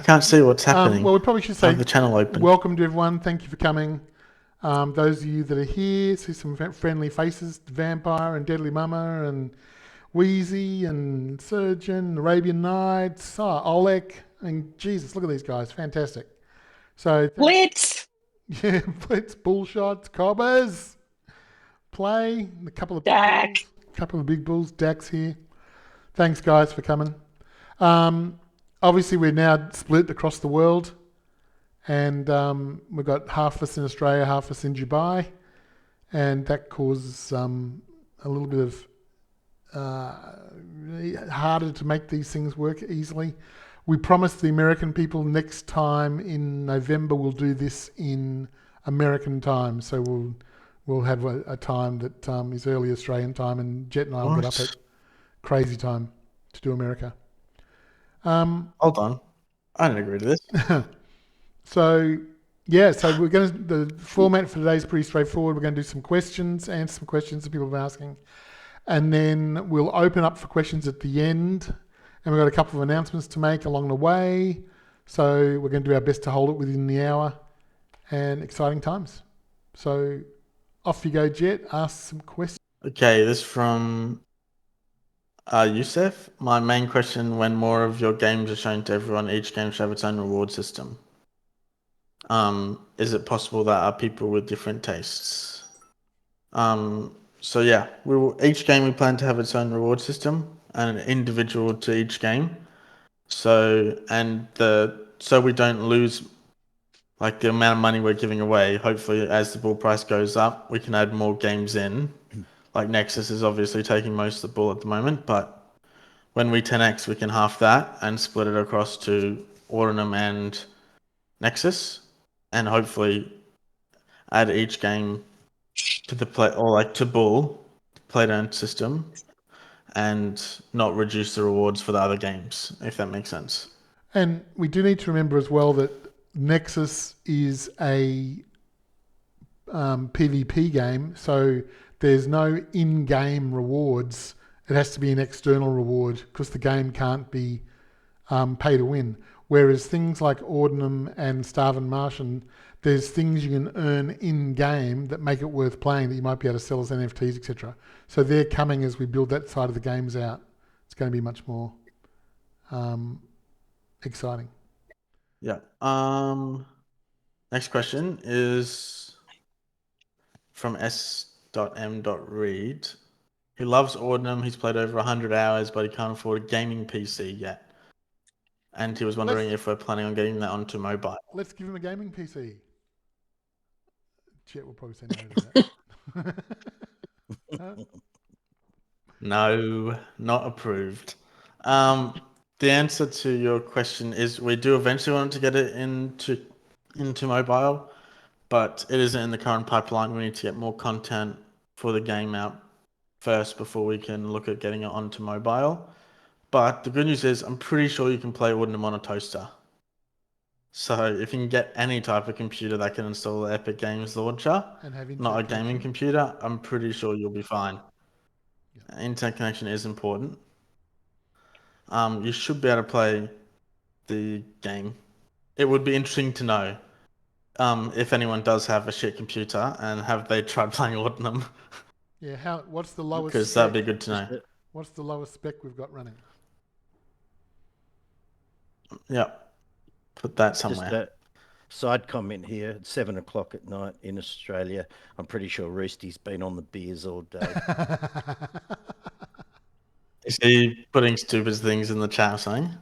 can't see what's happening. Well, we probably should I say have the channel open. welcome to everyone. Thank you for coming. Those of you that are here, see some friendly faces, Vampire and Deadly Mama and Wheezy and Surgeon, Arabian Nights, Oleg, and Jesus, look at these guys. Fantastic. So Blitz! Yeah, Blitz, Bullshots, Cobbers, Play, a couple of Dak. big bulls, Dax here. Thanks, guys, for coming. Obviously, we're now split across the world, and we've got half of us in Australia, half of us in Dubai, and that causes a little bit of harder to make these things work easily. We promised the American people next time in November we'll do this in American time, so we'll have a time that is early Australian time, and Jet and I will get up at crazy time to do America. Hold on, I don't agree to this. So we're the format for today is pretty straightforward. We're going to do some questions, answer some questions that people have been asking, and then we'll open up for questions at the end. And we've got a couple of announcements to make along the way. So we're going to do our best to hold it within the hour, and exciting times. So off you go, Jet. Ask some questions. Okay, this from Youssef. My main question: when more of your games are shown to everyone, each game should have its own reward system. Is it possible that are people with different tastes? So yeah, each game we plan to have its own reward system and an individual to each game. So we don't lose like the amount of money we're giving away. Hopefully, as the bull price goes up, we can add more games in. Like Nexus is obviously taking most of the bull at the moment, but when we 10x, we can half that and split it across to Ordinum and Nexus, and hopefully add each game to the play or like to bull play to earn system, and not reduce the rewards for the other games, if that makes sense. And we do need to remember as well that Nexus is a PvP game, so there's no in-game rewards. It has to be an external reward because the game can't be pay to win. Whereas things like Ordinum and Starvin Martian, there's things you can earn in-game that make it worth playing that you might be able to sell as NFTs, etc. So they're coming as we build that side of the games out. It's going to be much more exciting. Yeah. Next question is from S.M.Reed. He loves Ordinum. He's played over 100 hours, but he can't afford a gaming PC yet. And he was wondering if we're planning on getting that onto mobile. Let's give him a gaming PC. Chet will probably say no to that. No, not approved. The answer to your question is we do eventually want to get it into mobile, but it isn't in the current pipeline. We need to get more content for the game out first before we can look at getting it onto mobile. But the good news is I'm pretty sure you can play Ordinum on a toaster. So if you can get any type of computer that can install the Epic Games launcher, not a gaming computer, I'm pretty sure you'll be fine. Yeah. Internet connection is important. You should be able to play the game. It would be interesting to know if anyone does have a shit computer and have they tried playing Ordinum. Yeah, what's the lowest because that'd be good to know. What's the lowest spec we've got running? Yeah. Put that somewhere. Just a side comment here. At 7 o'clock at night in Australia, I'm pretty sure Roosty's been on the beers all day. Is he putting stupid things in the chat or something?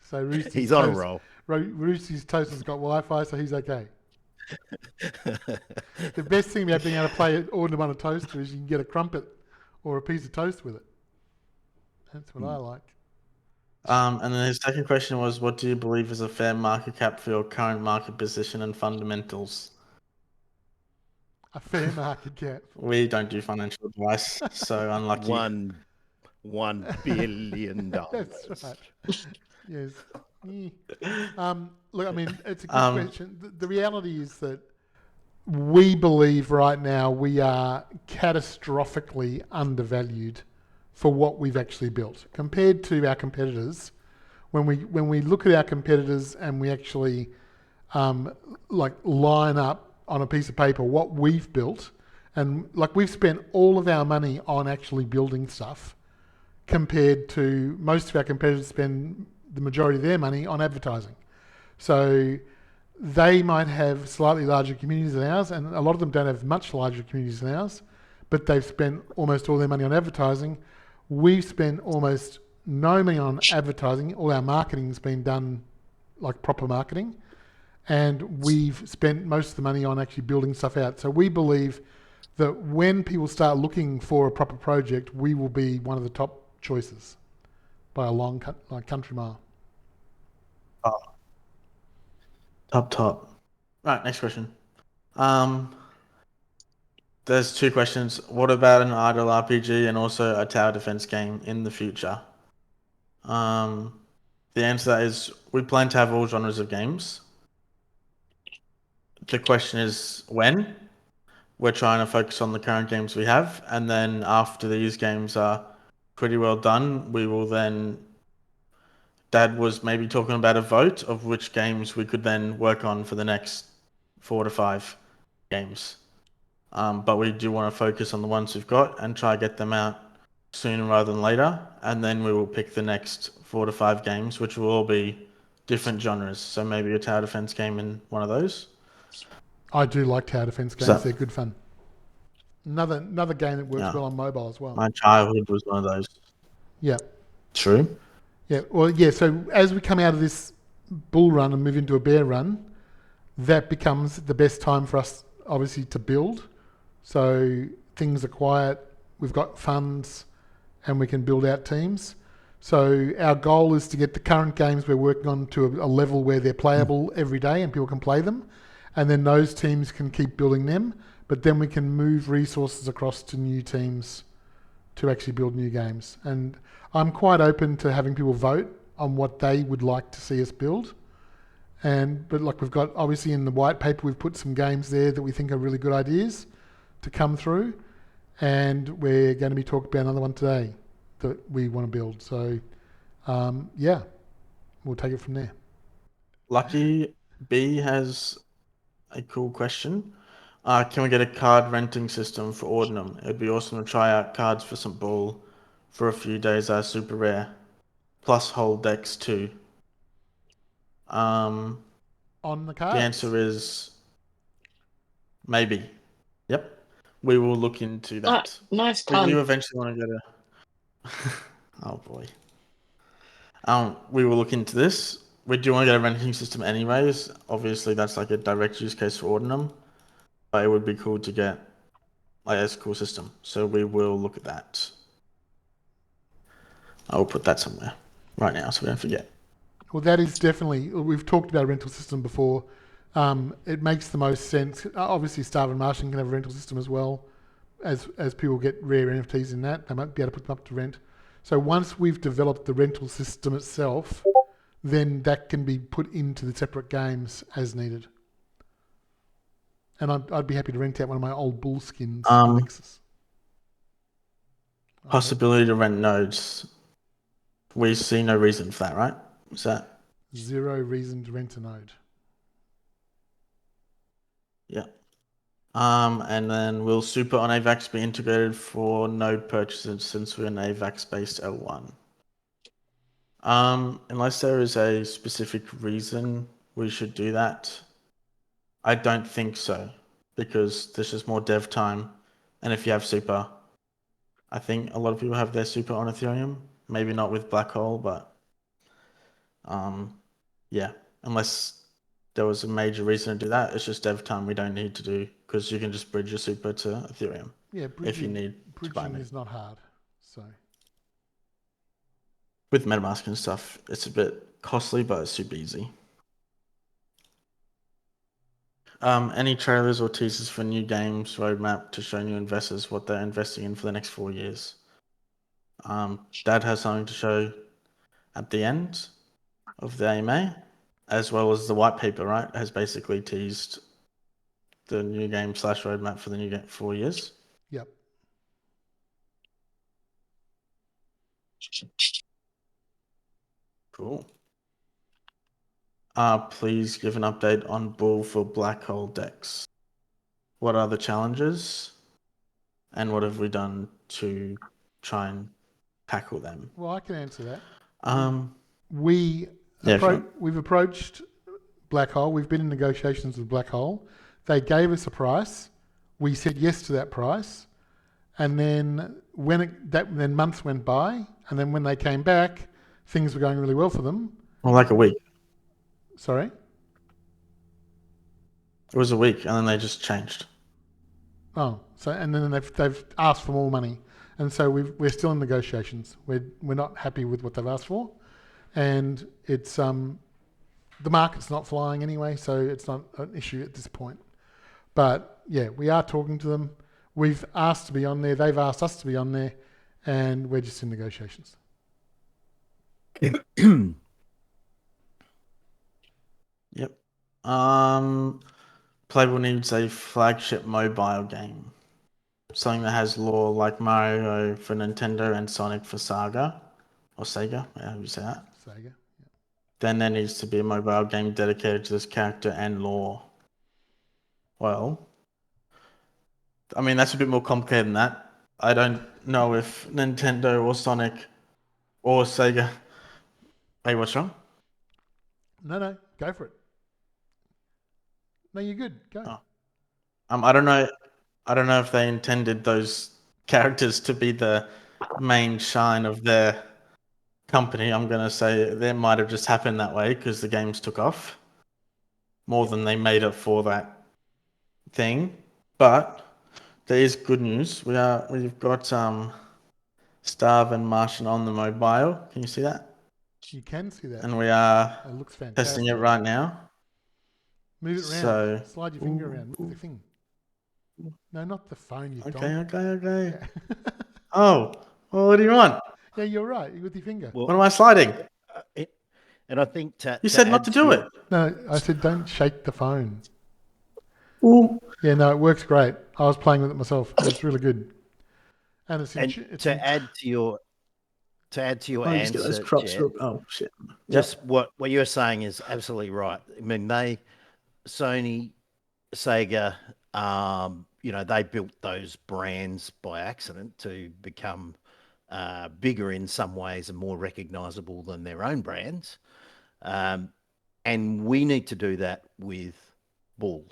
So Roosty's he's on a roll. Roosty's toast has got Wi-Fi, so he's okay. The best thing about being able to play Ordinum on a toaster is you can get a crumpet or a piece of toast with it. That's what I like. And then his second question was, what do you believe is a fair market cap for your current market position and fundamentals? A fair market cap. We don't do financial advice, so unlucky. $1 billion. That's right. Yes. Look, I mean, it's a good question. The reality is that we believe right now we are catastrophically undervalued for what we've actually built. Compared to our competitors, when we look at our competitors and we actually like line up on a piece of paper what we've built, and like we've spent all of our money on actually building stuff, compared to most of our competitors spend the majority of their money on advertising. So they might have slightly larger communities than ours, and a lot of them don't have much larger communities than ours, but they've spent almost all their money on advertising. We've spent almost no money on advertising. All our marketing's been done like proper marketing, and we've spent most of the money on actually building stuff out. So we believe that when people start looking for a proper project, we will be one of the top choices by a long country mile. Top. Right, next question. There's two questions. What about an idle RPG and also a tower defense game in the future? The answer to that is we plan to have all genres of games. The question is when. We're trying to focus on the current games we have, and then after these games are pretty well done, we will then. Dad was maybe talking about a vote of which games we could then work on for the next 4 to 5 games. But we do want to focus on the ones we've got and try to get them out sooner rather than later. And then we will pick the next 4 to 5 games, which will all be different genres. So maybe a tower defense game in one of those. I do like tower defense games. They're good fun. Another game that works well on mobile as well. My childhood was one of those. Yeah. True. Yeah. Well, yeah. So as we come out of this bull run and move into a bear run, that becomes the best time for us, obviously, to build. So things are quiet. We've got funds, and we can build out teams. So our goal is to get the current games we're working on to a level where they're playable every day and people can play them. And then those teams can keep building them, but then we can move resources across to new teams to actually build new games. And I'm quite open to having people vote on what they would like to see us build. But like we've got, obviously in the white paper, we've put some games there that we think are really good ideas to come through. And we're going to be talking about another one today that we want to build. So yeah, we'll take it from there. Lucky B has a cool question. Can we get a card renting system for Ordinum? It'd be awesome to try out cards for St. Paul for a few days are super rare. Plus whole decks too. On the cards? The answer is maybe. Yep. We will look into that. Nice pun. We do eventually want to get a oh boy. We will look into this. We do want to get a renting system anyways. Obviously that's like a direct use case for Ordinum. But it would be cool to get like a cool system. So we will look at that. I'll put that somewhere right now so we don't forget. Well, that is definitely, we've talked about a rental system before. It makes the most sense. Obviously, Starve and Martian can have a rental system as well. As people get rare NFTs in that, they might be able to put them up to rent. So once we've developed the rental system itself, then that can be put into the separate games as needed. And I'd be happy to rent out one of my old bull skins. Alexis. Possibility to rent nodes. We see no reason for that, right? Is that? Zero reason to rent a node. Yeah. And then will Super on AVAX be integrated for node purchases since we're an AVAX-based L1? Unless there is a specific reason we should do that, I don't think so, because there's just more dev time. And if you have Super, I think a lot of people have their Super on Ethereum. Maybe not with Black Hole, but yeah, unless there was a major reason to do that, it's just dev time we don't need to do because you can just bridge your Super to Ethereum. Yeah, if you need bridging is not hard. So with MetaMask and stuff, it's a bit costly, but it's super easy. Any trailers or teasers for new games roadmap to show new investors what they're investing in for the next 4 years? Dad has something to show at the end of the AMA, as well as the white paper, right? Has basically teased the new game / roadmap for the new game 4 years. Yep. Cool. Please give an update on Bull for black hole decks. What are the challenges? And what have we done to try and tackle them? Well, I can answer that. Yeah, sure. We've approached Black Hole. We've been in negotiations with Black Hole. They gave us a price. We said yes to that price, and then then months went by, and then when they came back, things were going really well for them. Well, like a week. Sorry? It was a week, and then they just changed. Oh, so and then they've asked for more money, and so we're still in negotiations. We're not happy with what they've asked for, and it's the market's not flying anyway, so it's not an issue at this point. But yeah, we are talking to them. We've asked to be on there. They've asked us to be on there, and we're just in negotiations. Yep. Playable needs a flagship mobile game. Something that has lore like Mario for Nintendo and Sonic for Sega. Or Sega, however you say that. Sega. Yeah. Then there needs to be a mobile game dedicated to this character and lore. Well, I mean, that's a bit more complicated than that. I don't know if Nintendo or Sonic or Sega... Hey, what's wrong? No, go for it. No, you're good. Go. Oh. I don't know. I don't know if they intended those characters to be the main shine of their company. I'm gonna say that might have just happened that way because the games took off more than they made up for that thing. But there is good news. We've got Starve and Martian on the mobile. Can you see that? You can see that. And we are It looks fantastic. testing it right now. Move it around. So Slide your finger around. Move the thing. No, not the phone, you okay. Yeah. Oh, well, what do you want? Yeah, you're right. With your finger. Well, What am I sliding? and I think You said not to do it. No, I said don't shake the phone. Ooh. Yeah, no, it works great. I was playing with it myself. It's really good. And to add to your Just get those answer, crops Jet, oh shit. just what you're saying is absolutely right. I mean, Sony, Sega, they built those brands by accident to become bigger in some ways and more recognizable than their own brands. And we need to do that with Bull.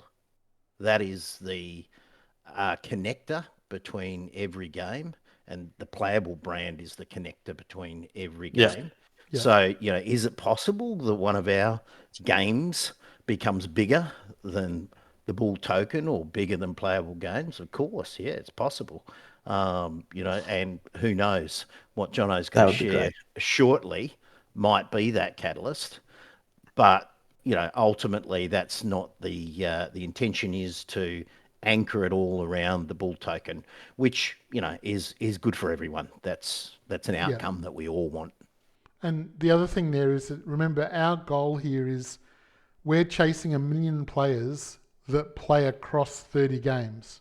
That is the connector between every game, and the playable brand is the connector between every game. Yeah. So, is it possible that one of our games becomes bigger than the Bull token or bigger than playable games? Of course, yeah, it's possible. And who knows what Jono's going to share shortly might be that catalyst. But, ultimately that's not the intention is to anchor it all around the Bull token, which, is good for everyone. That's an outcome that we all want. And the other thing there is that, remember, our goal here is we're chasing 1 million players that play across 30 games.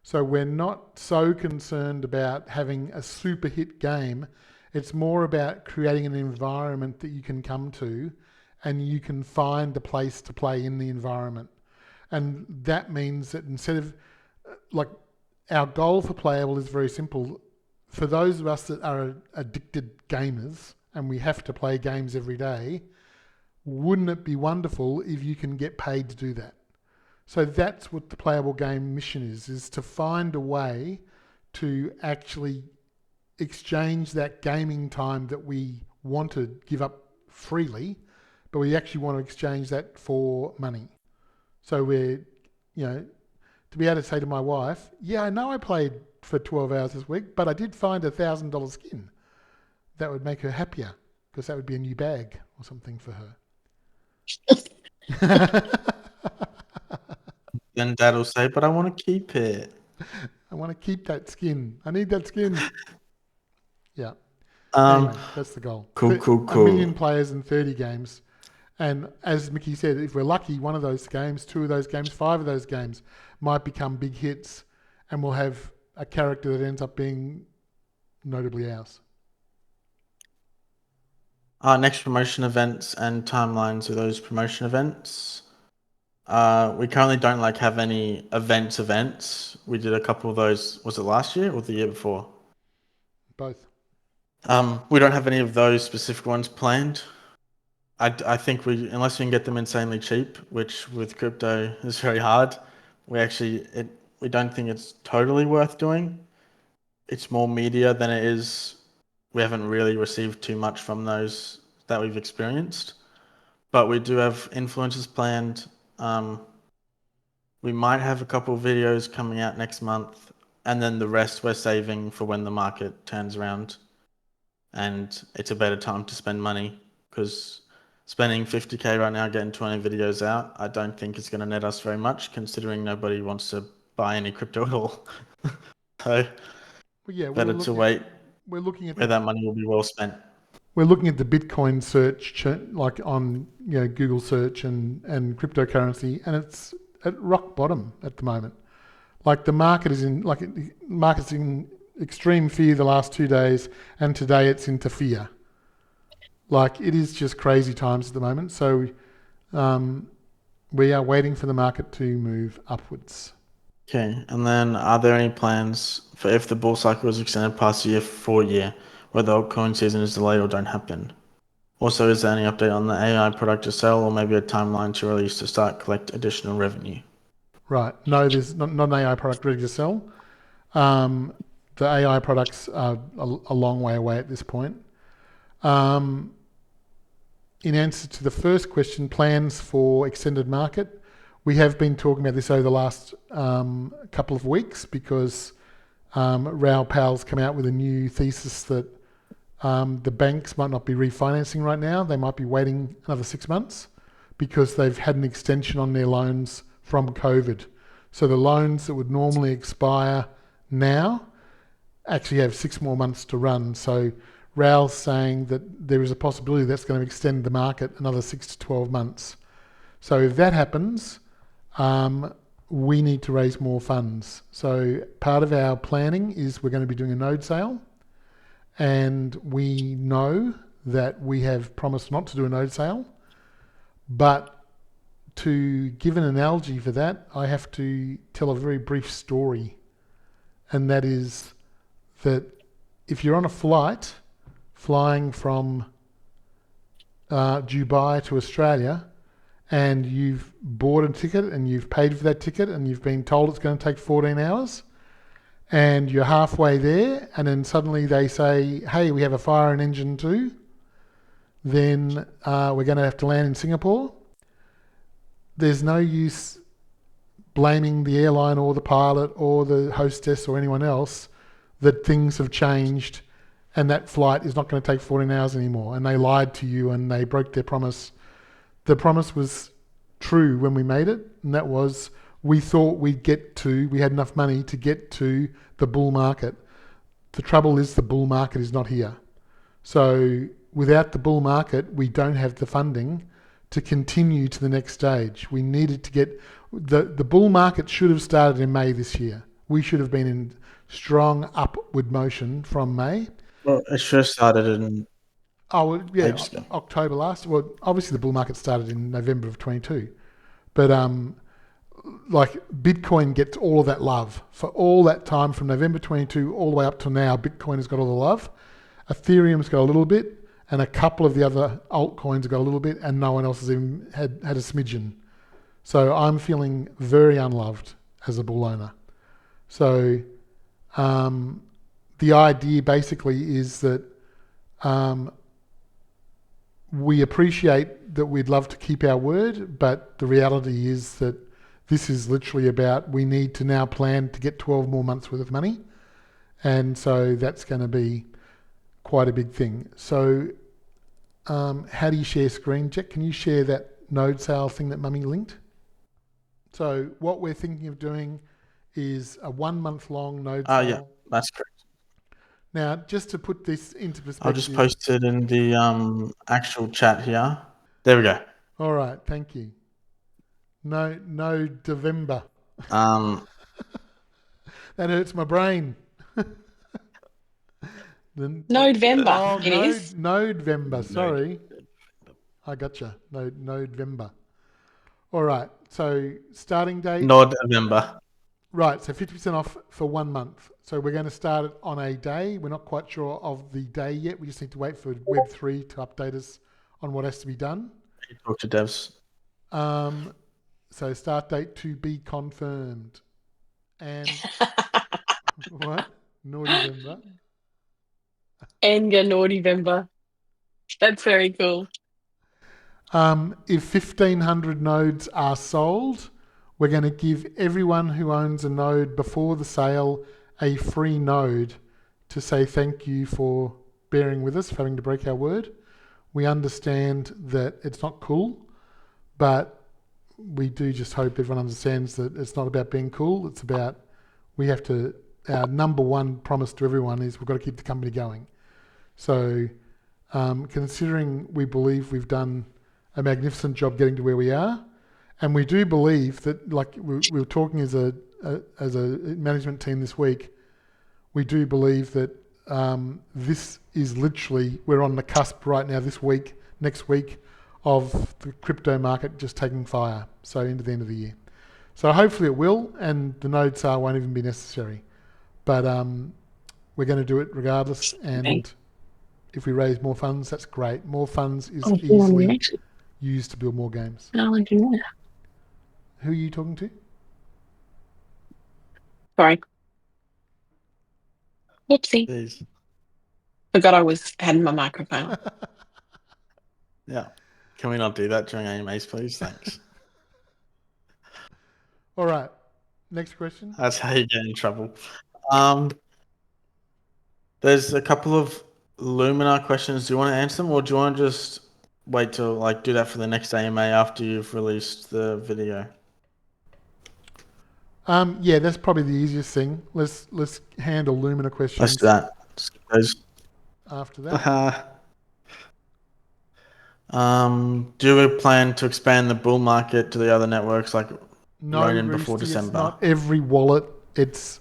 So we're not so concerned about having a super hit game. It's more about creating an environment that you can come to and you can find a place to play in the environment. And that means that instead of, our goal for Playable is very simple. For those of us that are addicted gamers and we have to play games every day, wouldn't it be wonderful if you can get paid to do that? So that's what the Playable game mission is to find a way to actually exchange that gaming time that we want to give up freely, but we actually want to exchange that for money. So we're, to be able to say to my wife, yeah, I know I played for 12 hours this week, but I did find a $1,000 skin. That would make her happier because that would be a new bag or something for her. Then Dad will say, but I want to keep it. I want to keep that skin. I need that skin. Yeah. Um, Anyway, that's the goal. Cool. 1 million players in 30 games. And as Mickey said, if we're lucky, one of those games, 2 of those games, 5 of those games might become big hits and we'll have a character that ends up being notably ours. Our next promotion events and timelines of those promotion events. We currently don't have any events. We did a couple of those. Was it last year or the year before? Both. We don't have any of those specific ones planned. I think unless we can get them insanely cheap, which with crypto is very hard, we don't think it's totally worth doing. It's more media than it is. We haven't really received too much from those that we've experienced, but we do have influencers planned. We might have a couple of videos coming out next month, and then the rest we're saving for when the market turns around and it's a better time to spend money, because spending 50K right now getting 20 videos out, I don't think it's going to net us very much, considering nobody wants to buy any crypto at all. So Well, yeah, better to wait we're looking at where that money will be well spent. we're looking at the Bitcoin search, like on Google search and cryptocurrency, and it's at rock bottom at the moment. Like the market's in extreme fear the last 2 days, and today it's into fear. Like it is just crazy times at the moment. So we are waiting for the market to move upwards. Okay, and then are there any plans for if the bull cycle is extended past the year 4 year, where the altcoin season is delayed or don't happen? Also, is there any update on the AI product to sell, or maybe a timeline to release to start collect additional revenue? Right. No, there's not an AI product ready to sell. The AI products are a long way away at this point. In answer to the first question, plans for extended market, we have been talking about this over the last couple of weeks, because Raoul Pal's come out with a new thesis that the banks might not be refinancing right now. They might be waiting another 6 months because they've had an extension on their loans from COVID. So the loans that would normally expire now actually have 6 more months to run. So Raoul's saying that there is a possibility that's going to extend the market another 6 to 12 months. So if that happens, we need to raise more funds. So part of our planning is we're going to be doing a node sale, and we know that we have promised not to do a node sale. But to give an analogy for that, I have to tell a very brief story, and that is that if you're on a flight flying from Dubai to Australia, and you've bought a ticket and you've paid for that ticket and you've been told it's going to take 14 hours, and you're halfway there, and then suddenly they say, hey, we have a fire in engine 2, then we're going to have to land in Singapore. There's no use blaming the airline or the pilot or the hostess or anyone else that things have changed and that flight is not going to take 14 hours anymore, and they lied to you and they broke their promise. The promise was true when we made it, and that was we thought we had enough money to get to the bull market. The trouble is the bull market is not here. So without the bull market, we don't have the funding to continue to the next stage. We needed to get... The bull market should have started in May this year. We should have been in strong upward motion from May. Well, it should have started in ages ago. October last. Well, obviously the bull market started in November of 22, but Bitcoin gets all of that love for all that time from November 22 all the way up to now. Bitcoin has got all the love. Ethereum's got a little bit, and a couple of the other altcoins have got a little bit, and no one else has even had a smidgen. So I'm feeling very unloved as a bull owner. So the idea basically is that we appreciate that we'd love to keep our word, but the reality is that this is literally about we need to now plan to get 12 more months worth of money. And so that's going to be quite a big thing. So how do you share screen? Jack, can you share that node sale thing that Mummy linked? So what we're thinking of doing is a 1 month long node sale. Yeah, that's correct. Now, just to put this into perspective... I'll just post it in the actual chat here. There we go. All right, thank you. No November. That hurts my brain. Oh, November. It is. November. Sorry, I gotcha. November. All right. So starting date. November. Right. So 50% off for 1 month. So we're going to start it on a day. We're not quite sure of the day yet. We just need to wait for Web3 to update us on what has to be done. Talk to devs. So start date to be confirmed. And what? November. And a November. That's very cool. If 1,500 nodes are sold, we're going to give everyone who owns a node before the sale a free node to say thank you for bearing with us, for having to break our word. We understand that it's not cool, but we do just hope everyone understands that it's not about being cool. It's about our number one promise to everyone is we've got to keep the company going. So considering we believe we've done a magnificent job getting to where we are, and we do believe that, like we were talking as a management team this week, we do believe that this is literally, we're on the cusp right now next week, of the crypto market just taking fire, so into the end of the year. So hopefully it will, and the node sale won't even be necessary. But we're going to do it regardless, and if we raise more funds, that's great. More funds is easily used to build more games. Who Who are you talking to? Sorry. Whoopsie. Please. Forgot I had my microphone. Yeah. Can we not do that during AMAs, please? Thanks. All right. Next question. That's how you get in trouble. There's a couple of Luminar questions. Do you want to answer them, or do you want to just wait till do that for the next AMA after you've released the video? Yeah, that's probably the easiest thing. Let's handle Luminar questions. Let's do that. After that. Do we plan to expand the bull market to the other networks No, Ronin before Roosty, December? It's not every wallet. It's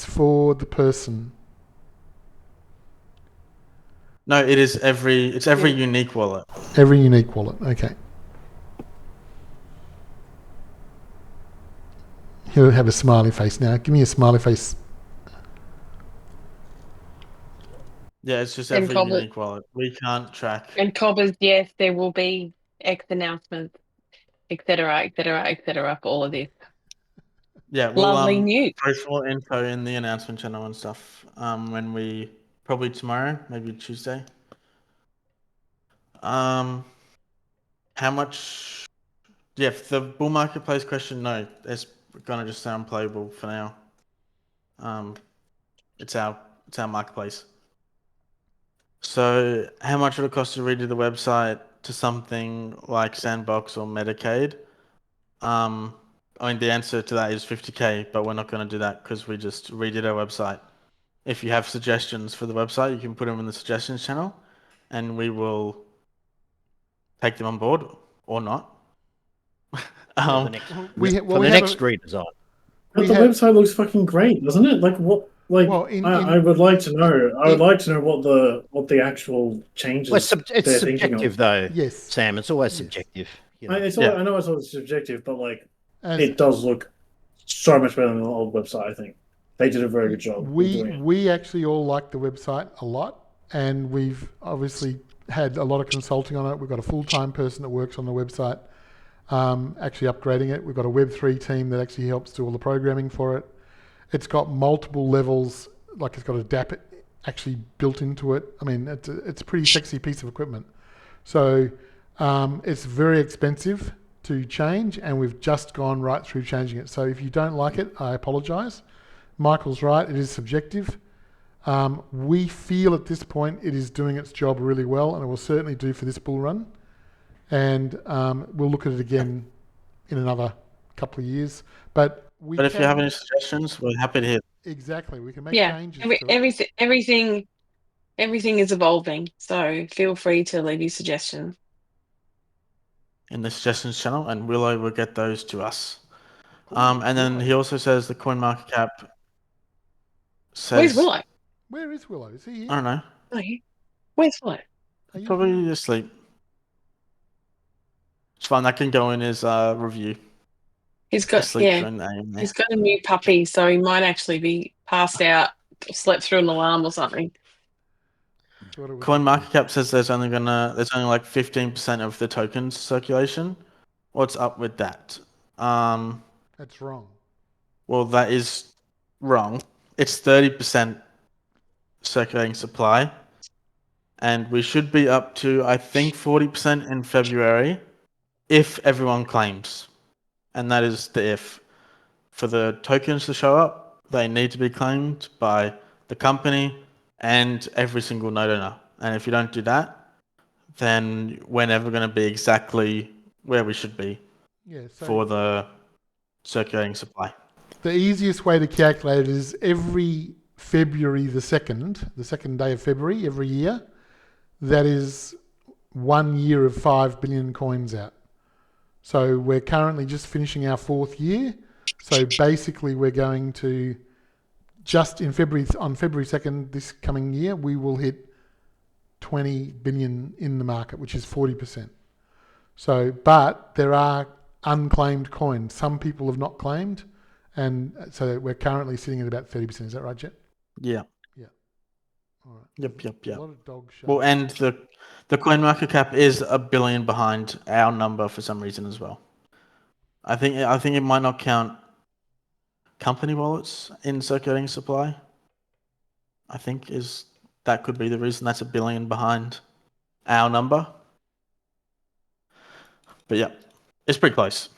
for the person. No, it is every unique wallet. Every unique wallet. Okay. He'll have a smiley face now. Give me a smiley face. Yeah, it's just every unique wallet. We can't track. And Cobbers, yes, there will be X announcements, etc., for all of this. Yeah, we'll Lovely news. post more info in the announcement channel and stuff. When we probably tomorrow, maybe Tuesday. How much? Yeah, the bull marketplace question. No, it's gonna just sound playable for now. It's our marketplace. So, how much would it cost to redo the website to something like Sandbox or Medicaid? The answer to that is 50K, but we're not going to do that because we just redid our website. If you have suggestions for the website, you can put them in the suggestions channel, and we will take them on board or not. The next redesign. But the website looks fucking great, doesn't it? Like what? Like I would like to know. I would like to know what the actual changes. Well, it's subjective though. Yes, Sam. It's always subjective. You know? I know it's always subjective, but it does look so much better than the old website. I think they did a very good job. We actually all like the website a lot, and we've obviously had a lot of consulting on it. We've got a full-time person that works on the website, actually upgrading it. We've got a Web3 team that actually helps do all the programming for it. It's got multiple levels, it's got a DAP actually built into it. I mean, it's a pretty sexy piece of equipment. So it's very expensive to change, and we've just gone right through changing it. So if you don't like it, I apologise. Michael's right, it is subjective. We feel at this point it is doing its job really well, and it will certainly do for this bull run. And we'll look at it again in another couple of years. But if you have any suggestions, we're happy to hear. Exactly, we can make changes. Everything is evolving, so feel free to leave your suggestions in the suggestions channel, and Willow will get those to us. And then he also says the CoinMarketCap says. Where's Willow? Where is Willow? Is he I here? don't know. Oh, where's what? Are you Probably asleep. It's fine. That can go in his review. He's got Asleep during the AMA. he's got a new puppy, so he might actually be passed out, slept through an alarm or something. CoinMarketCap says there's only like 15% of the tokens circulation. What's up with that? That's wrong. Well, that is wrong. It's 30% circulating supply, and we should be up to, I think, 40% in February if everyone claims. And that is the if. For the tokens to show up, they need to be claimed by the company and every single node owner. And if you don't do that, then we're never going to be exactly where we should be for the circulating supply. The easiest way to calculate it is every February the second day of February every year, that is 1 year of 5 billion coins out. So we're currently just finishing our 4th year. So basically we're going to, just on February 2nd this coming year, we will hit 20 billion in the market, which is 40%. So, but there are unclaimed coins. Some people have not claimed. And so we're currently sitting at about 30%. Is that right, Jet? Yeah. Yeah. All right. Yep. A lot of dog shows. Well, and the coin market cap is $1 billion behind our number for some reason as well. I think it might not count company wallets in circulating supply. I think that could be the reason that's $1 billion behind our number. But yeah, it's pretty close.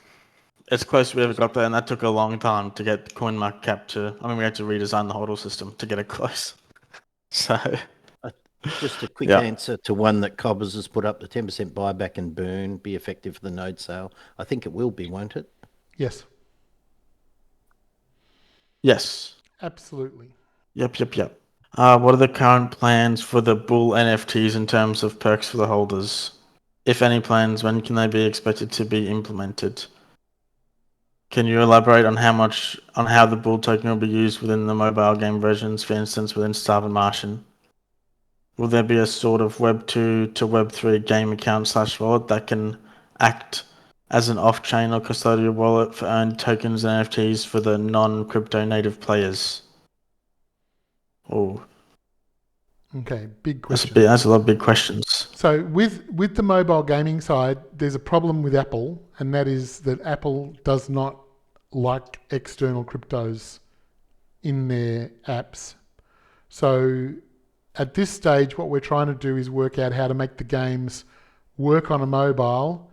It's close we ever got there, and that took a long time to get CoinMarketCap to. I mean, we had to redesign the hodl system to get it close. So, just a quick answer to one that Cobbers has put up: the 10% buyback and burn be effective for the node sale. I think it will be, won't it? Yes. Yes. Absolutely. Yep. What are the current plans for the Bull NFTs in terms of perks for the holders? If any plans, when can they be expected to be implemented? Can you elaborate on how the Bull token will be used within the mobile game versions, for instance, within Starve and Martian? Will there be a sort of Web 2 to Web 3 game account / wallet that can act as an off-chain or custodial wallet for earned tokens and NFTs for the non-crypto native players? Oh, Okay, big question. that's a lot of big questions. So with the mobile gaming side, there's a problem with Apple, and that is that Apple does not like external cryptos in their apps. So at this stage, what we're trying to do is work out how to make the games work on a mobile,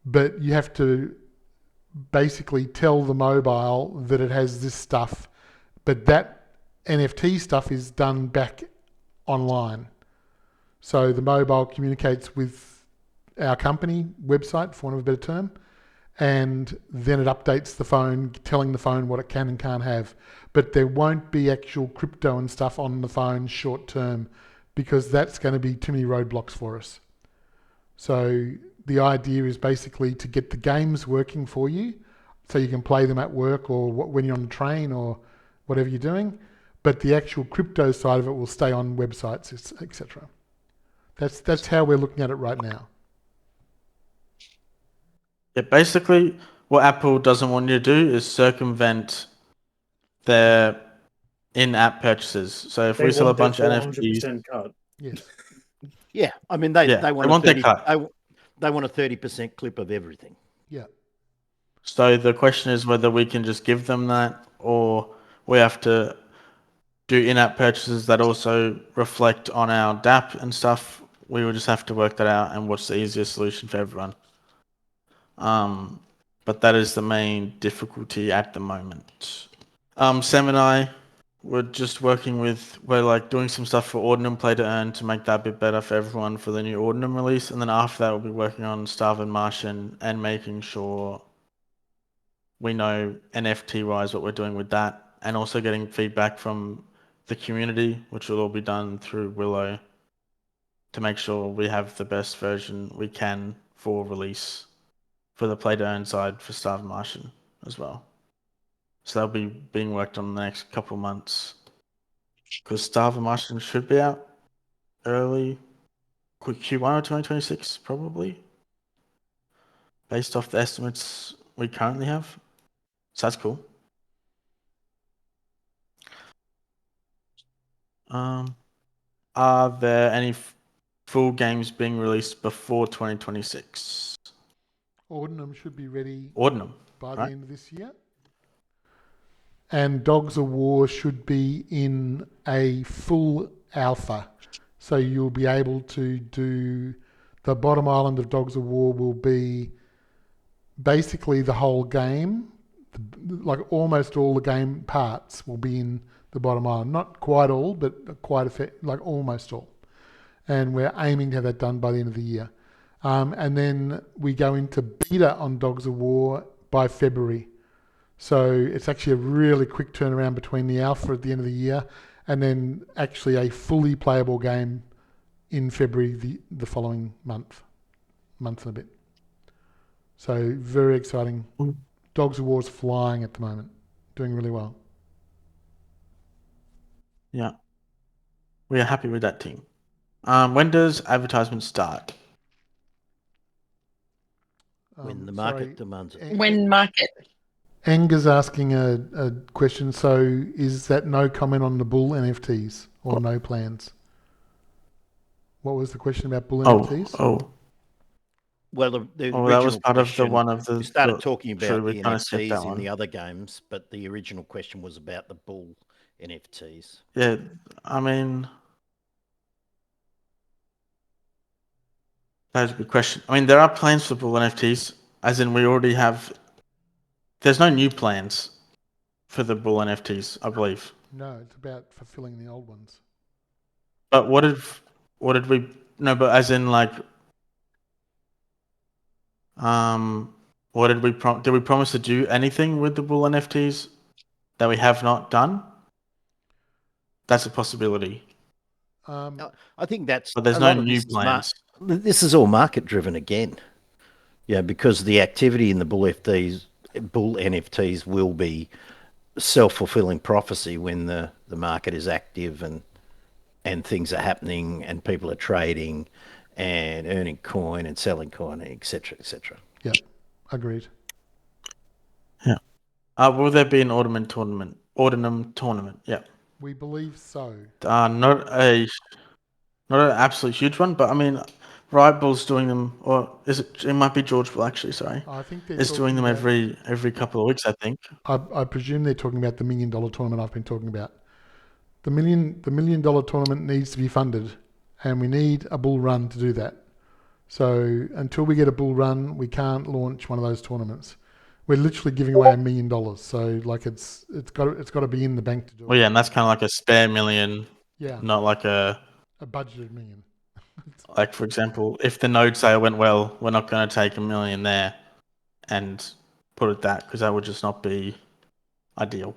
but you have to basically tell the mobile that it has this stuff, but that NFT stuff is done back online. So the mobile communicates with our company website, for want of a better term, and then it updates the phone, telling the phone what it can and can't have. But there won't be actual crypto and stuff on the phone short term, because that's going to be too many roadblocks for us. So the idea is basically to get the games working for you so you can play them at work or when you're on the train or whatever you're doing. But the actual crypto side of it will stay on websites, etc. That's how we're looking at it right now. Yeah, basically, what Apple doesn't want you to do is circumvent their in-app purchases. So if we sell a bunch of NFTs, cut. Yes. Yeah, I mean they want their cut. They want a 30% clip of everything. Yeah. So the question is whether we can just give them that, or we have to do in-app purchases that also reflect on our DApp and stuff. We will just have to work that out and what's the easiest solution for everyone. But that is the main difficulty at the moment. Sam and I were just we're like doing some stuff for Ordinum Play to Earn to make that a bit better for everyone for the new Ordinum release. And then after that, we'll be working on Starve and Martian and making sure we know NFT-wise what we're doing with that, and also getting feedback from the community, which will all be done through Willow, to make sure we have the best version we can for release for the Play to Earn side for Starve and Martian as well. So that'll be being worked on in the next couple of months. because Starve Martian should be out early Q1 of 2026, probably, based off the estimates we currently have. So that's cool. Are there any full games being released before 2026? Ordinum should be ready by the right? end of this year. And Dogs of War should be in a full alpha. So you'll be able to do the bottom island of Dogs of War will be basically the whole game. Like almost all the game parts will be in the bottom island. Not quite all, but quite a fair, like almost all. And we're aiming to have that done by the end of the year. And then we go into beta on Dogs of War by February. So it's actually a really quick turnaround between the alpha at the end of the year and then actually a fully playable game in February the following month and a bit. So very exciting. Dogs of War's flying at the moment, doing really well. Yeah. We are happy with that team. When does advertisement start? When the market demands it. When market. Enger's asking a question. So is that no comment on the Bull NFTs or no plans? What was the question about Bull NFTs? Well, the original that was part question, of the one of the. We started talking about we the kind of skipped that NFTs in one. the other games, but the original question was about the Bull NFTs. Yeah, I mean, that's a good question. I mean, there are plans for Bull NFTs, as in we already have. There's no new plans for the Bull NFTs, I believe. No, it's about fulfilling the old ones. But what did we? No, but as in like. What did we did we promise to do anything with the Bull NFTs that we have not done? That's a possibility. I think that's. But there's no new plans. This is all market driven again. Yeah, because the activity in the Bull NFTs will be self-fulfilling prophecy when the market is active and things are happening and people are trading and earning coin and selling coin, etc., etc. Yeah, agreed. Yeah. Will there be an Ordinum tournament? Yeah. We believe so. Not an absolute huge one, but I mean, Riot Bull's doing them, or is it? It might be George Bull actually. Sorry, I think they're doing them every couple of weeks. I think. I presume they're talking about the $1 million tournament I've been talking about. The $1 million tournament needs to be funded, and we need a bull run to do that. So until we get a bull run, we can't launch one of those tournaments. We're literally giving away $1 million, so like it's got to be in the bank to do it. Well, yeah, and that's kind of like a spare million. Yeah. Not like a budgeted million. Like for example, if the node sale went well, we're not going to take $1 million there and put it that because that would just not be ideal.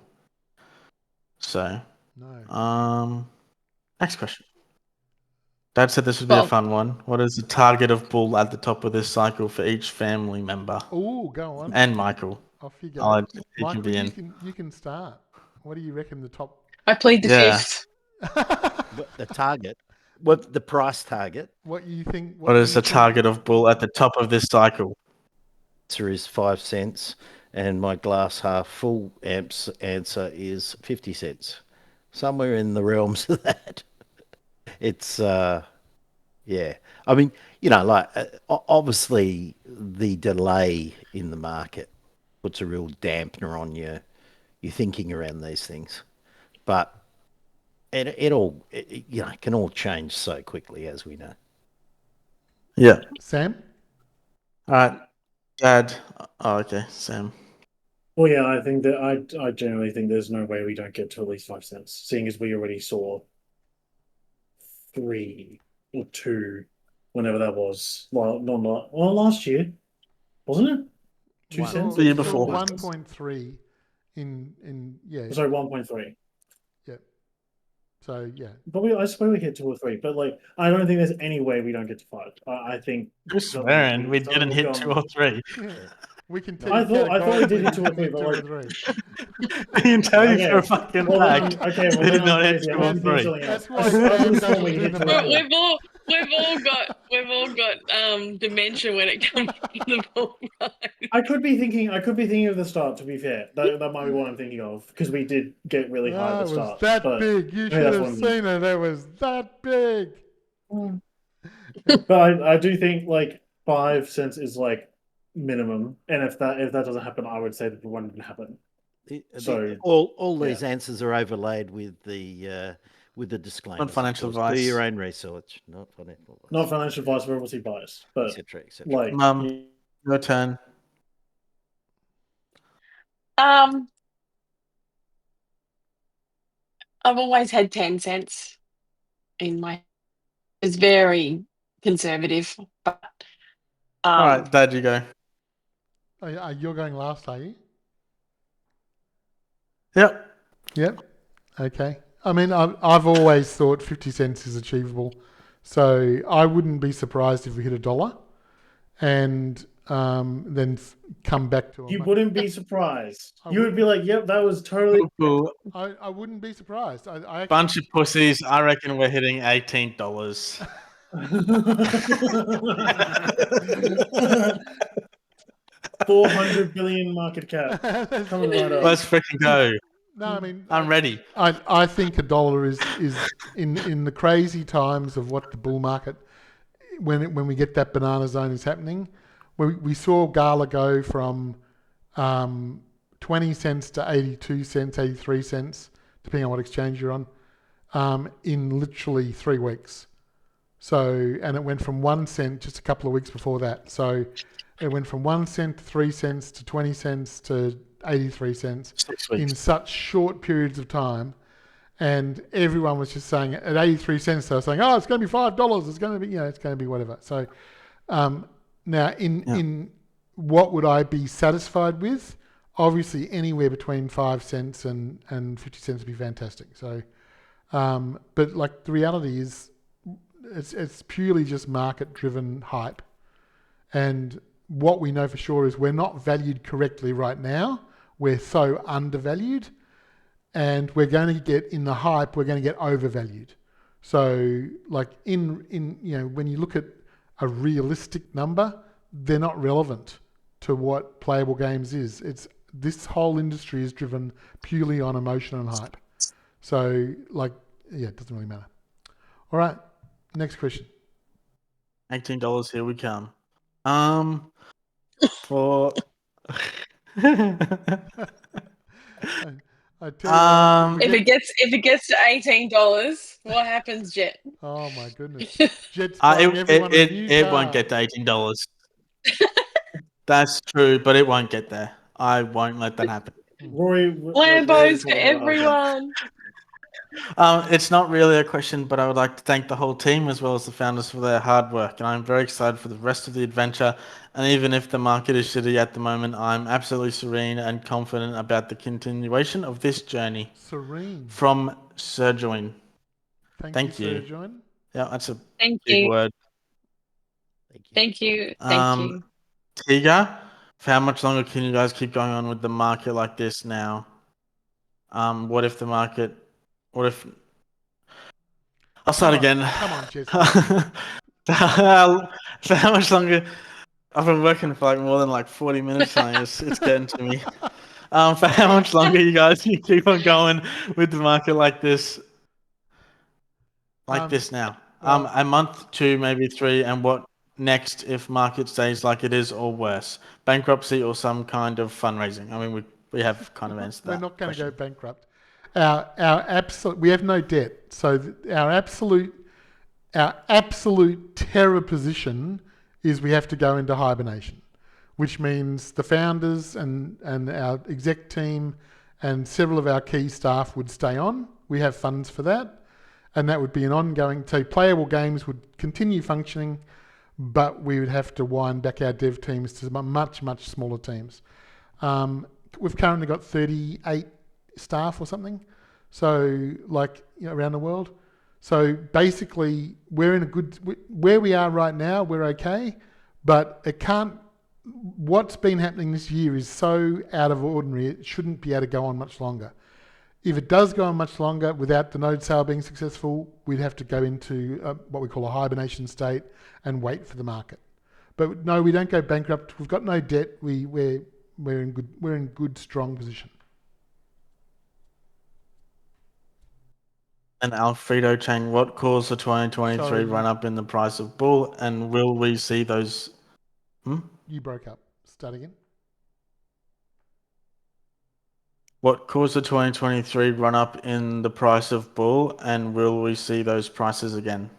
So, no. Next question. Dad said this would be a fun one. What is the target of Bull at the top of this cycle for each family member? Oh, go on. And Michael. Off you go. Michael, you can start. What do you reckon the top? I plead the fifth. The target. What the price target? What you think? What is the target of Bull at the top of this cycle? Answer is 5 cents, and my glass half full answer is 50 cents. Somewhere in the realms of that. It's yeah. I mean, like obviously the delay in the market puts a real dampener on your thinking around these things, but it all can all change so quickly, as we know. Yeah. Sam? All right. Dad. Oh, okay. Sam. Well, yeah, I think that I generally think there's no way we don't get to at least 5 cents, seeing as we already saw 3 or 2, whenever that was. Well, last year, wasn't it? 2 cents. The year before. 1.3 in yeah. Sorry, 1.3. Yeah. So yeah. But I suppose we hit 2 or 3, but like I don't think there's any way we don't get to 5. I think You're swearing we didn't hit 2 or 3. Yeah. We can tell I you thought we did categorically it 2 or 3, but between 2 like, and 3. I can tell you for a okay. fucking Well, fact. then they did I'm not hit crazy. 2 I or must be doing 3. something else. That's why I Sam could've sworn doesn't we do hit the 2 or math. 3. We've all got dementia when it comes to the bull run. I could be thinking of the start. To be fair, that might be what I'm thinking of because we did get really high at That the was start. that but big. You maybe should that's have what I'm seen it. It was that big. thinking. But I do think like 5 cents is like minimum, and if that doesn't happen, I would say that the one didn't happen. So all these answers are overlaid with the disclaimers. Not financial of course. advice. Do your own research, not financial advice. Not financial advice, we're obviously biased, but etc. like Your turn. I've always had 10 cents in my. It's very conservative, but All right, Dad, you go. You're going last, are you? Yep. Yep. Okay. I mean, I've always thought 50 cents is achievable, so I wouldn't be surprised if we hit $1, and then come back to. You wouldn't be surprised. I You would be like, "Yep, that was totally." Cool. I wouldn't be surprised. I actually, Bunch of pussies. I reckon we're hitting $18. $400 billion market cap. Coming right up. Let's freaking go. No, I mean, I'm ready. I think $1 is in the crazy times of what the bull market, when we get that banana zone is happening. We saw Gala go from 20 cents to 82 cents, 83 cents, depending on what exchange you're on, in literally 3 weeks. So, and it went from 1 cent just a couple of weeks before that. So it went from 1 cent to 3 cents to 20 cents to 83 cents 6 weeks. in such short periods of time. And everyone was just saying at 83 cents, they were saying, oh, it's going to be $5. It's going to be, it's going to be whatever. So now in what would I be satisfied with? Obviously anywhere between 5 cents and 50 cents would be fantastic. So, but like the reality is it's purely just market driven hype. And what we know for sure is we're not valued correctly right now. We're so undervalued, and we're going to get in the hype. We're going to get overvalued. So, like in when you look at a realistic number, they're not relevant to what playable games is. It's this whole industry is driven purely on emotion and hype. So, it doesn't really matter. All right, next question. $18. Here we come. For I tell you if it gets to $18, what happens, Jet? oh my goodness, Jet's buying everyone a new it car. won't get to $18. That's true, but it won't get there. I won't let that happen. Rory, Lambos for everyone. It's not really a question, but I would like to thank the whole team as well as the founders for their hard work, and I'm very excited for the rest of the adventure. And even if the market is shitty at the moment, I'm absolutely serene and confident about the continuation of this journey. Serene. From Serjoin. Thank you. Serjoin. Yeah, that's a Thank big you. word. Thank you. Thank you. Tiga, for how much longer can you guys keep going on with the market like this now? What if I'll start again. Come on, Jesse. For how much longer? I've been working for more than 40 minutes now. It's getting to me. For how much longer you guys can keep on going with the market like this? This now. A month, 2, maybe 3, and what next if market stays like it is or worse? Bankruptcy or some kind of fundraising? I mean, we have kind of answered that. We're not going to go bankrupt. We have no debt, so our absolute terror position is we have to go into hibernation, which means the founders and our exec team and several of our key staff would stay on. We have funds for that, and that would be an ongoing. So playable games would continue functioning, but we would have to wind back our dev teams to much, much smaller teams. We've currently got 38 staff or something, so around the world. So basically, we're in where we are right now. We're okay, but it can't what's been happening this year is so out of ordinary, it shouldn't be able to go on much longer. If it does go on much longer without the node sale being successful, we'd have to go into what we call a hibernation state and wait for the market. But no, we don't go bankrupt. We've got no debt. We're in good strong position. And Alfredo Chang, what caused the 2023 Sorry. run up in the price of bull, and will we see those? You broke up. Start again. What caused the 2023 run up in the price of bull, and will we see those prices again?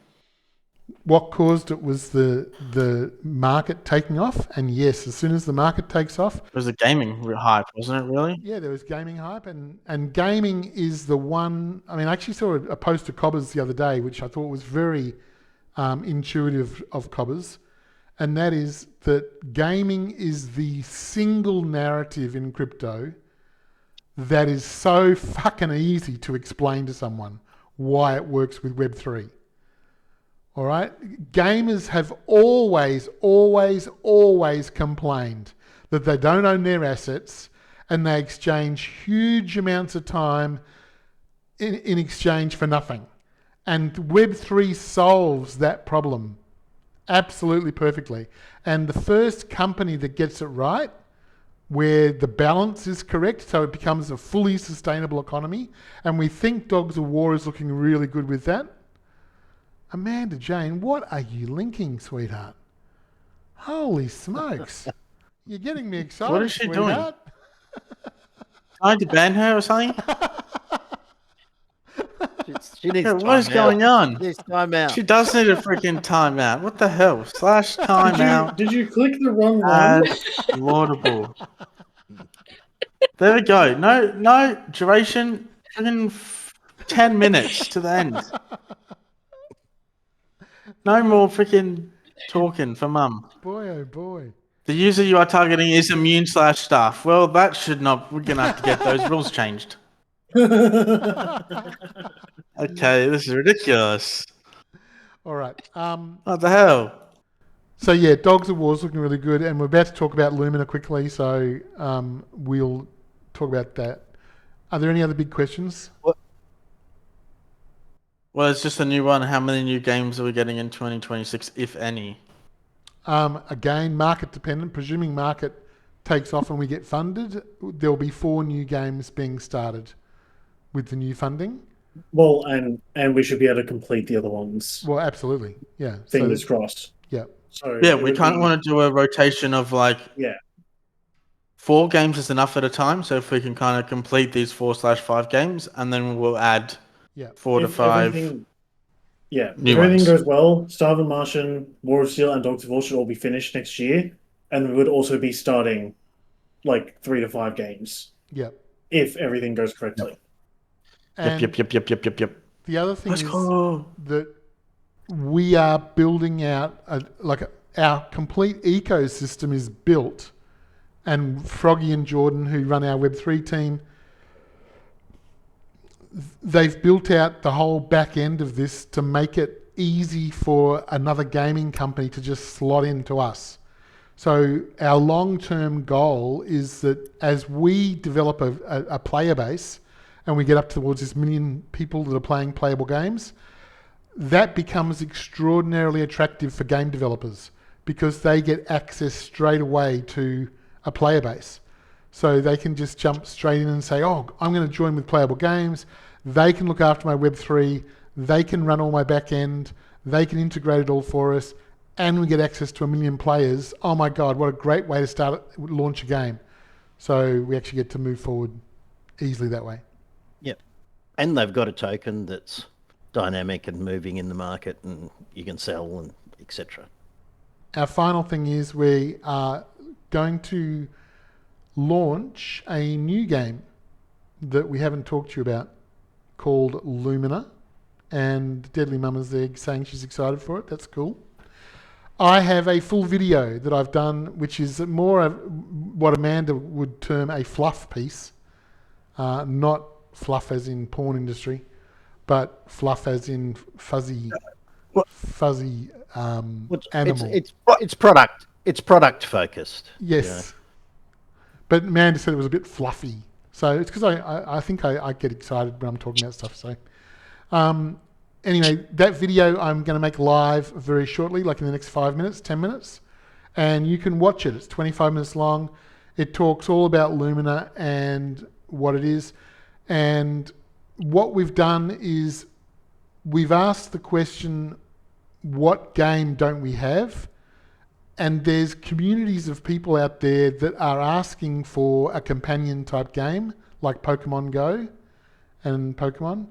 What caused it was the market taking off, and yes, as soon as the market takes off, It was a gaming hype, wasn't it? Really? yeah, there was gaming hype, and gaming is the one. I mean, I actually saw a post of Cobbers the other day, which I thought was very intuitive of Cobbers, and that is that gaming is the single narrative in crypto that is so fucking easy to explain to someone why it works with Web3. All right? Gamers have always complained that they don't own their assets and they exchange huge amounts of time in exchange for nothing. And Web3 solves that problem absolutely perfectly. And the first company that gets it right, where the balance is correct, so it becomes a fully sustainable economy, and we think Dogs of War is looking really good with that. Amanda Jane, what are you linking, sweetheart? Holy smokes. You're getting me excited, What is she doing? sweetheart. Trying to ban her or something? She needs Yeah, time what is out. going on? She needs time out. She does need a freaking timeout. What the hell? Slash timeout. Did you click the wrong one? As laudable. There we go. No duration. Freaking 10 minutes to the end. No more freaking talking for mum. Boy, oh boy. The user you are targeting is immune / staff. Well, that should not. We're gonna have to get those rules changed. Okay, this is ridiculous. All right. What the hell? So yeah, Dogs of War is looking really good, and we're about to talk about Lumina quickly, so we'll talk about that. Are there any other big questions? Well, it's just a new one. How many new games are we getting in 2026, if any? Again, market dependent. Presuming market takes off and we get funded, there'll be 4 new games being started with the new funding. Well, and we should be able to complete the other ones. Well, absolutely. Yeah. Fingers crossed. Yeah. So Yeah, we kind of want to do a rotation of like 4 games is enough at a time. So if we can kind of complete these 4/5 games, and then we'll add 4 to 5. If new everything ones. goes well, Star of the Martian, War of Steel, and Dogs of War should all be finished next year, and we would also be starting like 3 to 5 games. Yep. If everything goes correctly. And Yep. the other thing Let's is go. that we are building out our complete ecosystem is built, and Froggy and Jordan, who run our Web3 team, they've built out the whole back end of this to make it easy for another gaming company to just slot into us. So our long-term goal is that as we develop a player base and we get up towards this 1 million people that are playing playable games, that becomes extraordinarily attractive for game developers because they get access straight away to a player base. So they can just jump straight in and say, oh, I'm going to join with Playable Games. They can look after my Web3. They can run all my back end. They can integrate it all for us. And we get access to 1 million players. Oh my God, what a great way to launch a game. So we actually get to move forward easily that way. Yep. And they've got a token that's dynamic and moving in the market, and you can sell and etc. Our final thing is we are going to launch a new game that we haven't talked to you about called Lumina, and Deadly Mama's there saying she's excited for it. That's cool. I have a full video that I've done, which is more of what Amanda would term a fluff piece, not fluff as in porn industry, but fluff as in fuzzy animal. It's product. It's product focused. Yes. But Amanda said it was a bit fluffy. So it's because I think I get excited when I'm talking about stuff. So anyway, that video I'm going to make live very shortly, like in the next 5 minutes, 10 minutes. And you can watch it. It's 25 minutes long. It talks all about Lumina and what it is. And what we've done is we've asked the question, what game don't we have? And there's communities of people out there that are asking for a companion type game like Pokemon Go and Pokemon,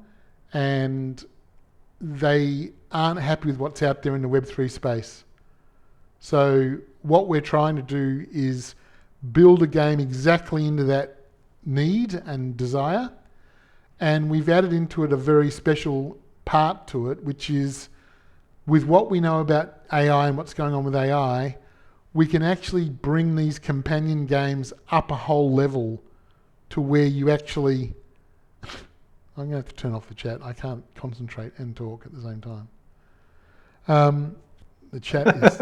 and they aren't happy with what's out there in the Web3 space. So what we're trying to do is build a game exactly into that need and desire, and we've added into it a very special part to it, which is with what we know about AI and what's going on with AI, we can actually bring these companion games up a whole level to where you actually... I'm going to have to turn off the chat. I can't concentrate and talk at the same time. The chat is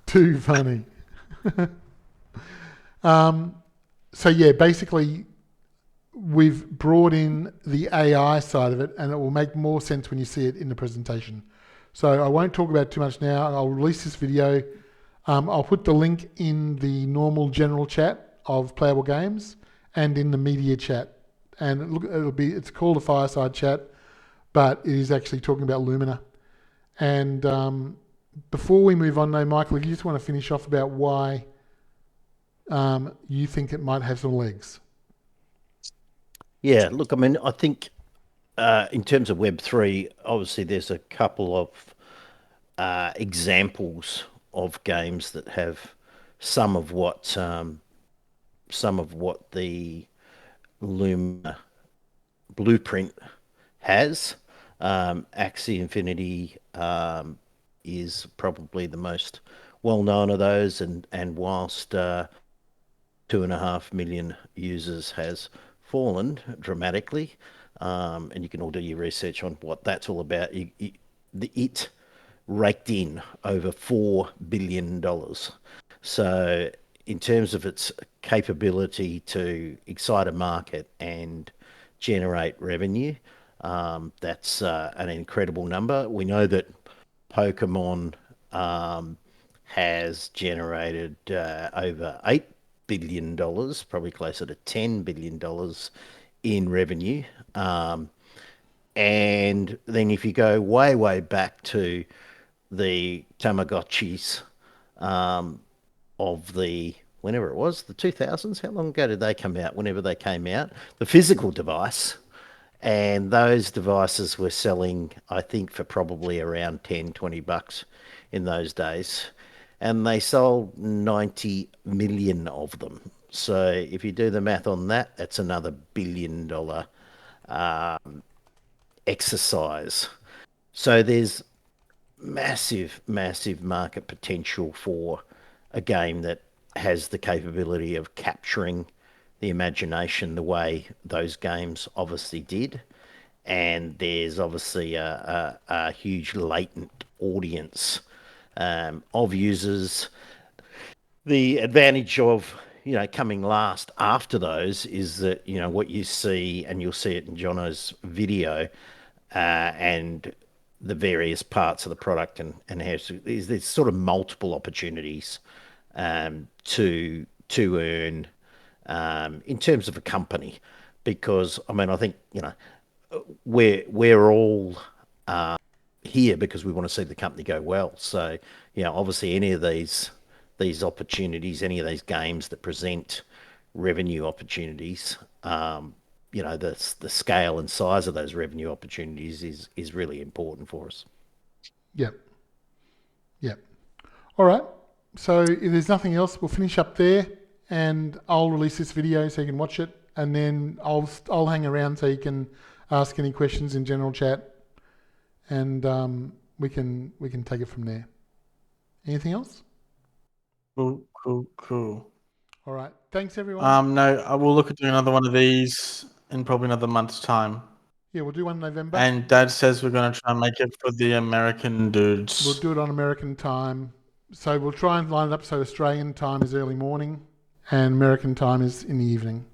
too funny. So yeah, basically we've brought in the AI side of it, and it will make more sense when you see it in the presentation. So I won't talk about it too much now. I'll release this video. I'll put the link in the normal general chat of Playable Games and in the media chat. And look, it's called a fireside chat, but it is actually talking about Lumina. And before we move on though, Michael, if you just want to finish off about why you think it might have some legs. Yeah, look, I mean, I think in terms of Web3, obviously there's a couple of examples of games that have some of what the Luma blueprint has. Axie Infinity is probably the most well-known of those, and whilst 2.5 million users has fallen dramatically, and you can all do your research on what that's all about. It raked in over $4 billion. So in terms of its capability to excite a market and generate revenue, that's an incredible number. We know that Pokemon has generated over $8 billion, probably closer to $10 billion in revenue. And then if you go way, way back to the Tamagotchis of the, whenever it was, the 2000s, how long ago did they come out? Whenever they came out, the physical device, and those devices were selling, I think, for probably around 10, 20 bucks in those days. And they sold 90 million of them. So if you do the math on that, that's another $1 billion exercise. So there's massive, massive market potential for a game that has the capability of capturing the imagination the way those games obviously did. And there's obviously a huge latent audience of users. The advantage of coming last after those is that what you see, and you'll see it in Jono's video, and the various parts of the product, and there's sort of multiple opportunities to earn in terms of a company, because I mean I think we're all here because we want to see the company go well. So obviously any of these opportunities, any of these games that present revenue opportunities, the scale and size of those revenue opportunities is really important for us. Yep. All right. So if there's nothing else, we'll finish up there, and I'll release this video so you can watch it, and then I'll hang around so you can ask any questions in general chat, and we can take it from there. Anything else? Cool. All right. Thanks, everyone. No, I will look at doing another one of these in probably another month's time. Yeah, we'll do one in November. And Dad says we're going to try and make it for the American dudes. We'll do it on American time. So we'll try and line it up so Australian time is early morning and American time is in the evening.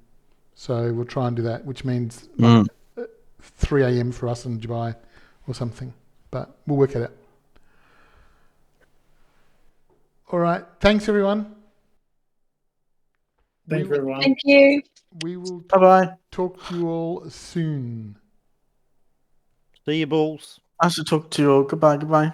So we'll try and do that, which means like 3 a.m. for us in Dubai or something. But we'll work it out. All right. Thanks, everyone. Thank you, everyone. Thank you. We will Bye bye. talk to you all soon. See you, balls. Nice to talk to you all. Goodbye. Goodbye.